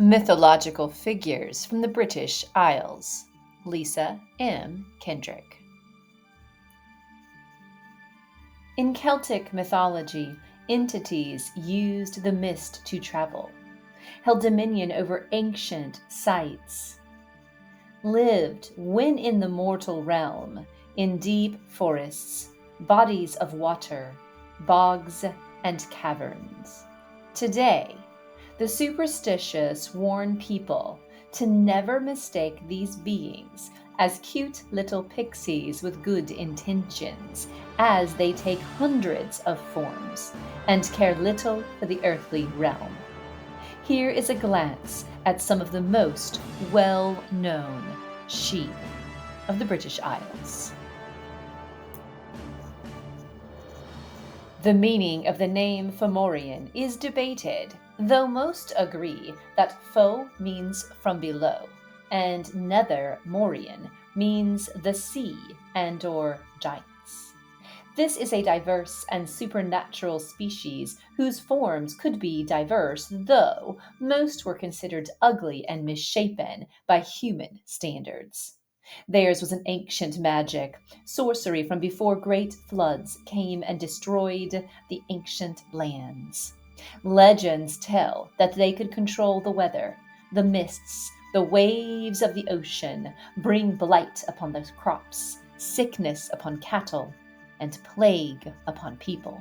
Mythological figures from the British Isles. Lisa M. Kendrick. In Celtic mythology, entities used the mist to travel, held dominion over ancient sites, lived when in the mortal realm, in deep forests, bodies of water, bogs, and caverns. Today, the superstitious warn people to never mistake these beings as cute little pixies with good intentions, as they take hundreds of forms and care little for the earthly realm. Here is a glance at some of the most well-known sheep of the British Isles. The meaning of the name Fomorian is debated, though most agree that fo means from below, and nether Morian means the sea and or giants. This is a diverse and supernatural species whose forms could be diverse, though most were considered ugly and misshapen by human standards. Theirs was an ancient magic, sorcery from before great floods came and destroyed the ancient lands. Legends tell that they could control the weather, the mists, the waves of the ocean, bring blight upon the crops, sickness upon cattle, and plague upon people.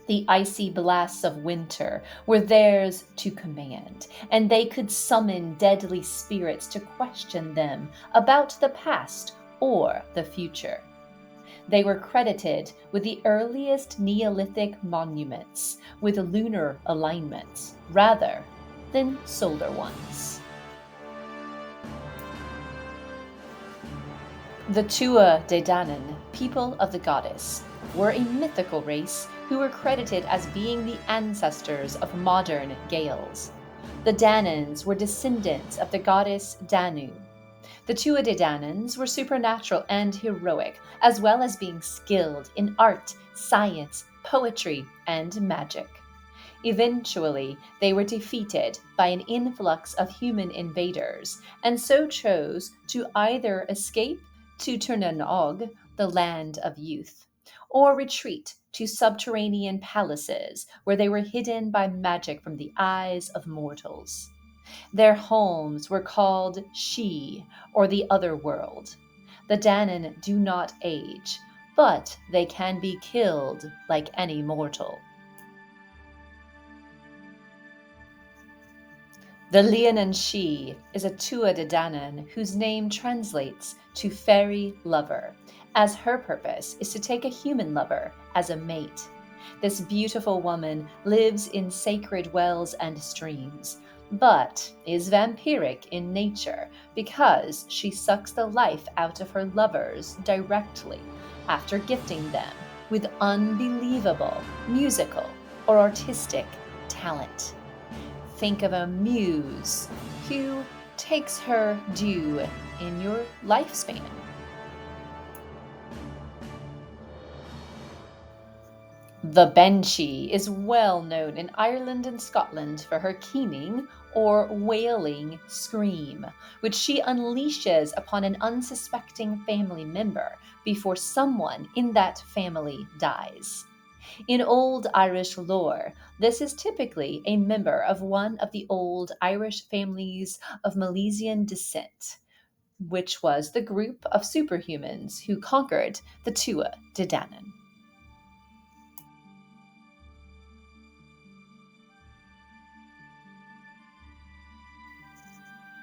The icy blasts of winter were theirs to command, and they could summon deadly spirits to question them about the past or the future. They were credited with the earliest Neolithic monuments with lunar alignments rather than solar ones. The Tuatha De Danann, people of the goddess, were a mythical race who were credited as being the ancestors of modern Gaels. The Dananns were descendants of the goddess Danu. The Tuatha De Dananns were supernatural and heroic, as well as being skilled in art, science, poetry, and magic. Eventually, they were defeated by an influx of human invaders, and so chose to either escape to Cernunnos, the land of youth, or retreat to subterranean palaces where they were hidden by magic from the eyes of mortals. Their homes were called She, or the Otherworld. The Danann do not age, but they can be killed like any mortal. The Líonan She is a Tuatha De Danann whose name translates to fairy lover, as her purpose is to take a human lover as a mate. This beautiful woman lives in sacred wells and streams, but is vampiric in nature because she sucks the life out of her lovers directly after gifting them with unbelievable musical or artistic talent. Think of a muse who takes her due in your lifespan. The Banshee is well known in Ireland and Scotland for her keening or wailing scream, which she unleashes upon an unsuspecting family member before someone in that family dies. In Old Irish lore, this is typically a member of one of the old Irish families of Milesian descent, which was the group of superhumans who conquered the Tuatha De Danann.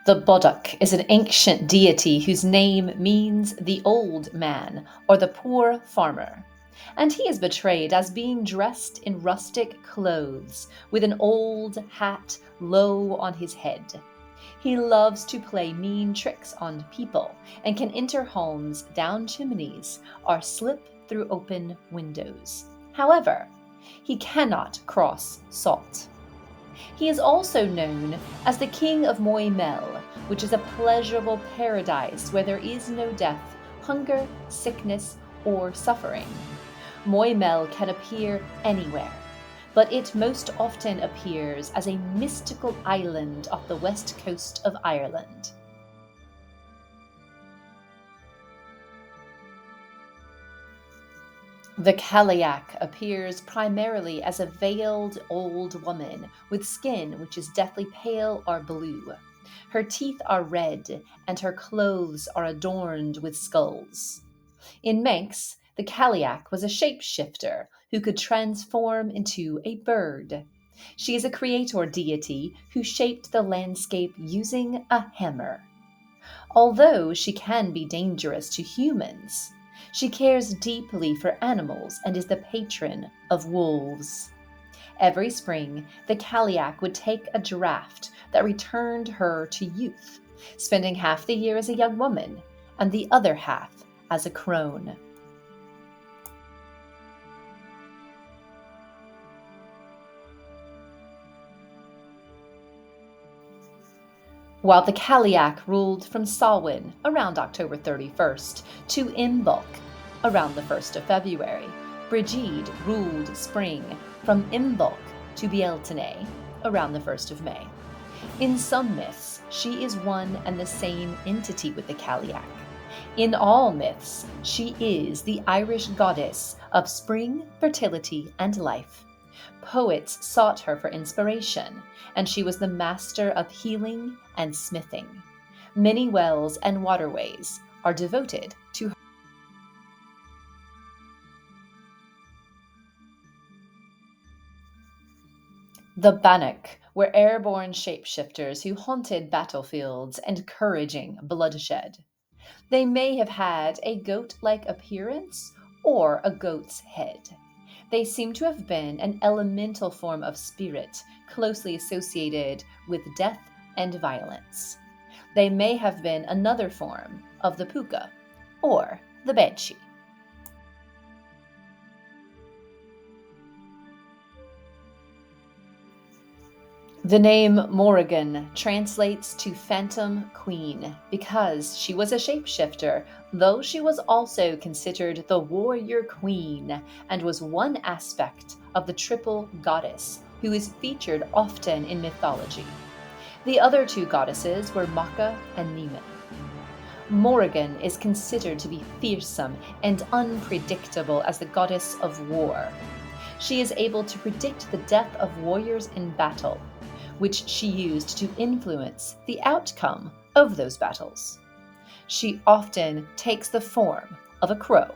The Bodach is an ancient deity whose name means the old man or the poor farmer, and he is portrayed as being dressed in rustic clothes with an old hat low on his head. He loves to play mean tricks on people and can enter homes down chimneys or slip through open windows. However, he cannot cross salt. He is also known as the King of Moimel, which is a pleasurable paradise where there is no death, hunger, sickness, or suffering. Moimel can appear anywhere. but it most often appears as a mystical island off the west coast of Ireland. The Cailleach appears primarily as a veiled old woman with skin which is deathly pale or blue. Her teeth are red, and her clothes are adorned with skulls. In Manx, the Cailleach was a shapeshifter who could transform into a bird. She is a creator deity who shaped the landscape using a hammer. Although she can be dangerous to humans, she cares deeply for animals and is the patron of wolves. Every spring, the Cailleach would take a draft that returned her to youth, spending half the year as a young woman and the other half as a crone. While the Cailleach ruled from Samhain around October 31st to Imbolc around the 1st of February, Brigid ruled spring from Imbolc to Bealtaine around the 1st of May. In some myths, she is one and the same entity with the Cailleach. In all myths, she is the Irish goddess of spring, fertility, and life. Poets sought her for inspiration, and she was the master of healing and smithing. Many wells and waterways are devoted to her. The Bannock were airborne shapeshifters who haunted battlefields, encouraging bloodshed. They may have had a goat like appearance or a goat's head. They seem to have been an elemental form of spirit closely associated with death and violence. They may have been another form of the puka or the banshee. The name Morrigan translates to Phantom Queen because she was a shapeshifter, though she was also considered the warrior queen and was one aspect of the triple goddess who is featured often in mythology. The other two goddesses were Macha and Niman. Morrigan is considered to be fearsome and unpredictable as the goddess of war. She is able to predict the death of warriors in battle, which she used to influence the outcome of those battles. She often takes the form of a crow.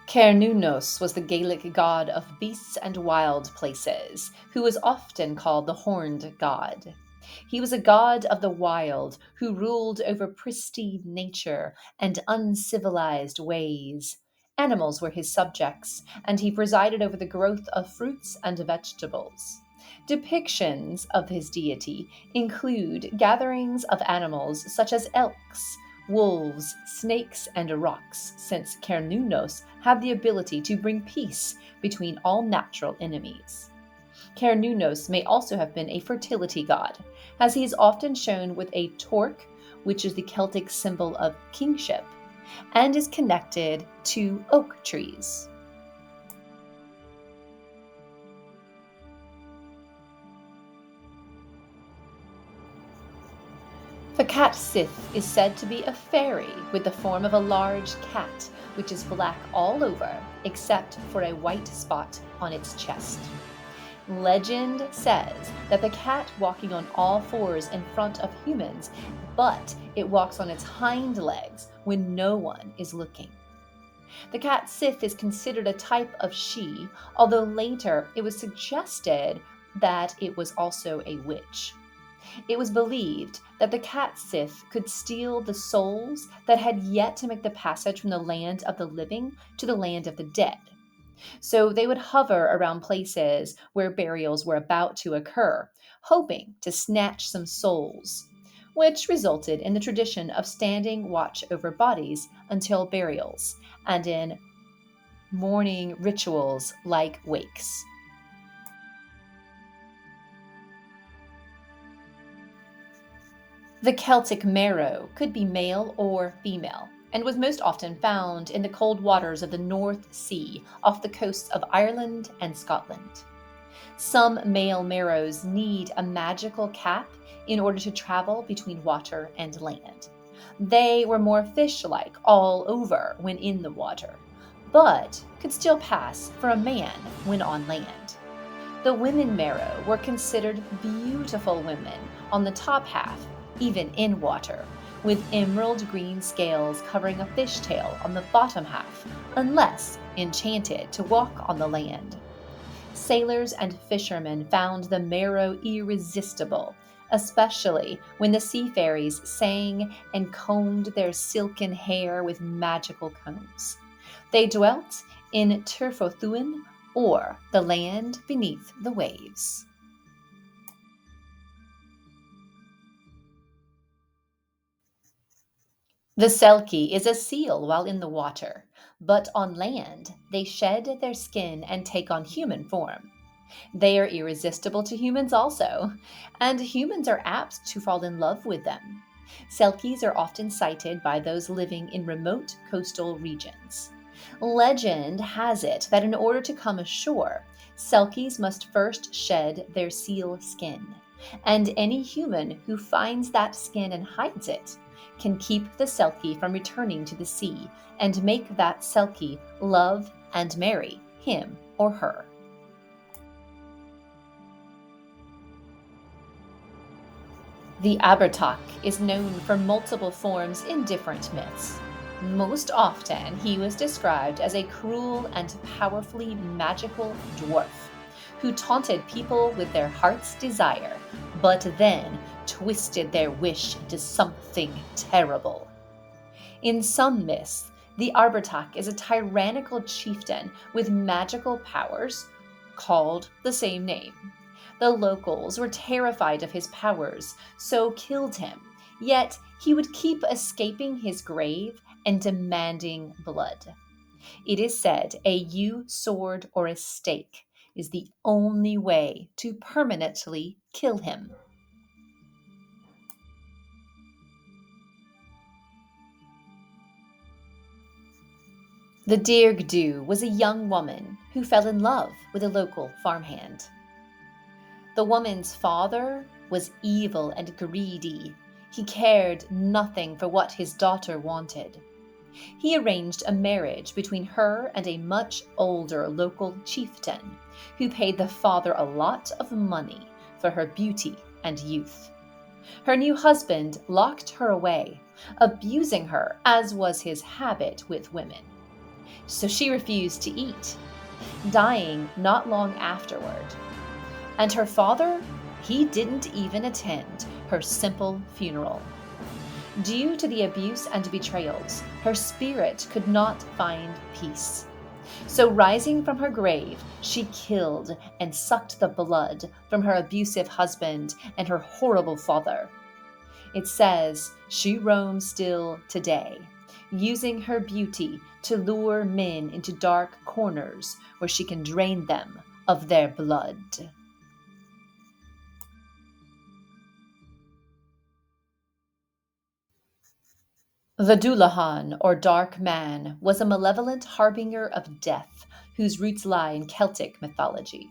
Cernunnos was the Gaelic god of beasts and wild places, who was often called the Horned God. He was a god of the wild who ruled over pristine nature and uncivilized ways. Animals were his subjects, and he presided over the growth of fruits and vegetables. Depictions of his deity include gatherings of animals such as elks, wolves, snakes, and rocks, since Cernunnos had the ability to bring peace between all natural enemies. Cernunnos may also have been a fertility god, as he is often shown with a torque, which is the Celtic symbol of kingship, and is connected to oak trees. The cat Sith is said to be a fairy with the form of a large cat, which is black all over except for a white spot on its chest. Legend says that the cat walking on all fours in front of humans, but it walks on its hind legs when no one is looking. The cat Sith is considered a type of she, although later it was suggested that it was also a witch. It was believed that the cat Sith could steal the souls that had yet to make the passage from the land of the living to the land of the dead. So they would hover around places where burials were about to occur, hoping to snatch some souls, which resulted in the tradition of standing watch over bodies until burials, and in mourning rituals like wakes. The Celtic marrow could be male or female. and was most often found in the cold waters of the North Sea off the coasts of Ireland and Scotland. Some male merrows need a magical cap in order to travel between water and land. They were more fish-like all over when in the water, but could still pass for a man when on land. The women merrow were considered beautiful women on the top half, even in water, with emerald green scales covering a fishtail on the bottom half, unless enchanted to walk on the land. Sailors and fishermen found the merrow irresistible, especially when the sea fairies sang and combed their silken hair with magical combs. They dwelt in Turfothuin, or the land beneath the waves. The selkie is a seal while in the water, but on land they shed their skin and take on human form. They are irresistible to humans also, and humans are apt to fall in love with them. Selkies are often sighted by those living in remote coastal regions. Legend has it that in order to come ashore, Selkies must first shed their seal skin, and any human who finds that skin and hides it can keep the Selkie from returning to the sea and make that Selkie love and marry him or her. The Abertach is known for multiple forms in different myths. Most often, he was described as a cruel and powerfully magical dwarf who taunted people with their heart's desire, but then twisted their wish into something terrible. In some myths, the Abertach is a tyrannical chieftain with magical powers called the same name. The locals were terrified of his powers, so killed him, yet he would keep escaping his grave and demanding blood. It is said a yew sword or a stake is the only way to permanently kill him. The Dirgdu was a young woman who fell in love with a local farmhand. The woman's father was evil and greedy. He cared nothing for what his daughter wanted. He arranged a marriage between her and a much older local chieftain, who paid the father a lot of money for her beauty and youth. Her new husband locked her away, abusing her as was his habit with women. So she refused to eat, dying not long afterward. And her father, he didn't even attend her simple funeral. Due to the abuse and betrayals, her spirit could not find peace. So rising from her grave, she killed and sucked the blood from her abusive husband and her horrible father. It says she roams still today, using her beauty to lure men into dark corners where she can drain them of their blood. The Dullahan, or Dark Man, was a malevolent harbinger of death whose roots lie in Celtic mythology.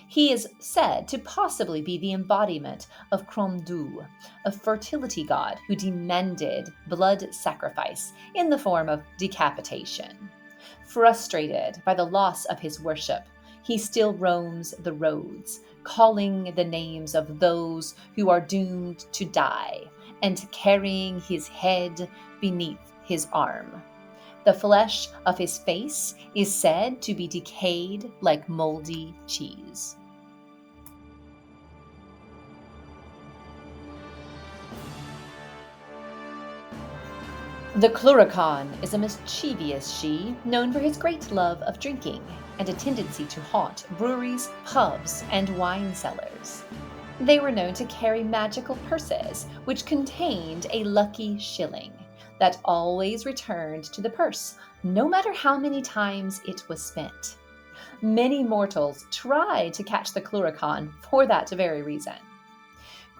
He is said to possibly be the embodiment of Cromdu, a fertility god who demanded blood sacrifice in the form of decapitation. Frustrated by the loss of his worship, he still roams the roads, calling the names of those who are doomed to die and carrying his head beneath his arm. The flesh of his face is said to be decayed like moldy cheese. The Cluracan is a mischievous she known for his great love of drinking and a tendency to haunt breweries, pubs, and wine cellars. They were known to carry magical purses which contained a lucky shilling that always returned to the purse, no matter how many times it was spent. Many mortals tried to catch the Cluracan for that very reason.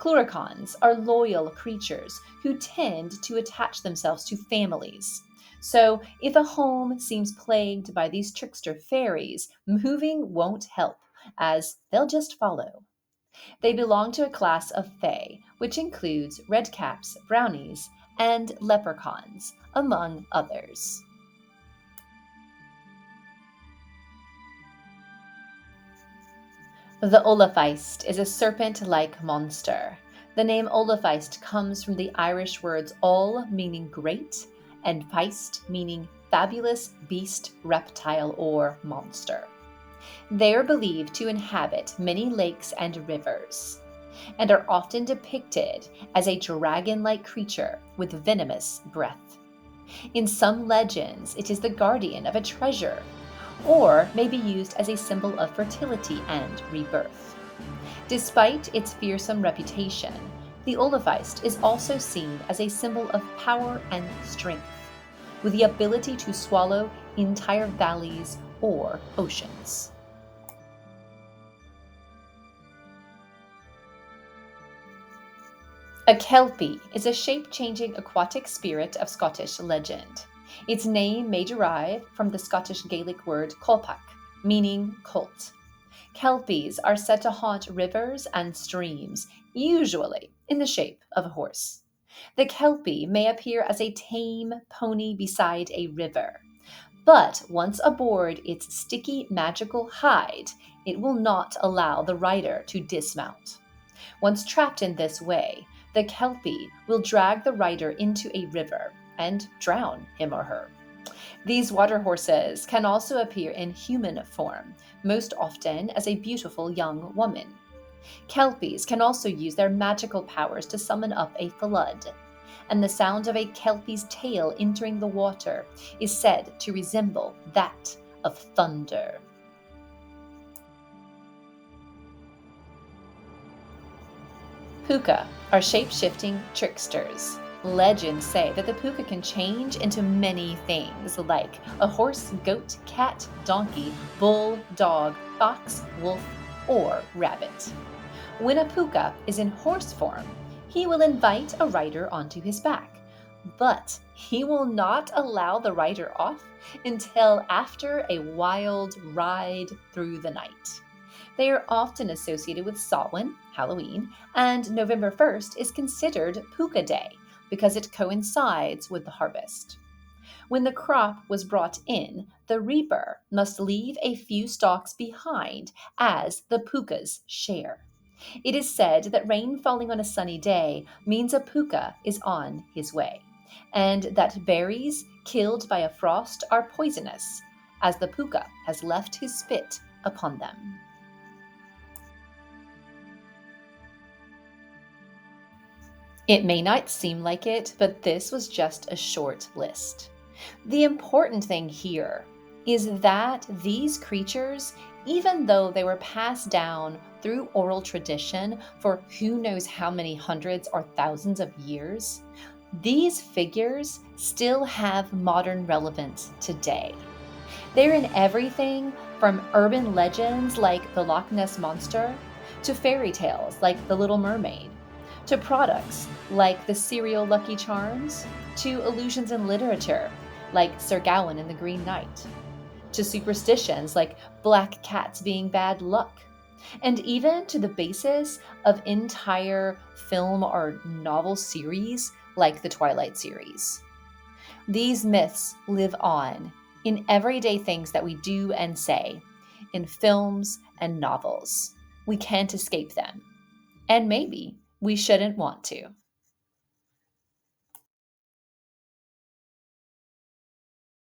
Cluricans are loyal creatures who tend to attach themselves to families. So, if a home seems plagued by these trickster fairies, moving won't help, as they'll just follow. They belong to a class of fae, which includes redcaps, brownies, and leprechauns, among others. The Olafeist is a serpent like monster. The name Olafeist comes from the Irish words ol meaning great and feist meaning fabulous beast, reptile, or monster. They are believed to inhabit many lakes and rivers, and are often depicted as a dragon like creature with venomous breath. In some legends, it is the guardian of a treasure, or may be used as a symbol of fertility and rebirth. Despite its fearsome reputation, the Olafeist is also seen as a symbol of power and strength, with the ability to swallow entire valleys or oceans. A kelpie is a shape-changing aquatic spirit of Scottish legend. Its name may derive from the Scottish Gaelic word colpach, meaning colt. Kelpies are said to haunt rivers and streams, usually in the shape of a horse. The kelpie may appear as a tame pony beside a river, but once aboard its sticky magical hide, it will not allow the rider to dismount. Once trapped in this way, the kelpie will drag the rider into a river and drown him or her. These water horses can also appear in human form, most often as a beautiful young woman. Kelpies can also use their magical powers to summon up a flood, and the sound of a kelpie's tail entering the water is said to resemble that of thunder. Puka are shape-shifting tricksters. Legends say that the puka can change into many things, like a horse, goat, cat, donkey, bull, dog, fox, wolf, or rabbit. When a puka is in horse form, he will invite a rider onto his back, but he will not allow the rider off until after a wild ride through the night. They are often associated with Samhain, Halloween, and November 1st is considered Puka Day because it coincides with the harvest. When the crop was brought in, the reaper must leave a few stalks behind as the puka's share. It is said that rain falling on a sunny day means a puka is on his way, and that berries killed by a frost are poisonous, as the puka has left his spit upon them. It may not seem like it, but this was just a short list. The important thing here is that these creatures, even though they were passed down through oral tradition for who knows how many hundreds or thousands of years, these figures still have modern relevance today. They're in everything from urban legends like the Loch Ness Monster, to fairy tales like The Little Mermaid, to products like the cereal Lucky Charms, to illusions in literature like Sir Gawain and the Green Knight, to superstitions like black cats being bad luck, and even to the basis of entire film or novel series like the Twilight series. These myths live on in everyday things that we do and say, in films and novels. We can't escape them. And maybe we shouldn't want to.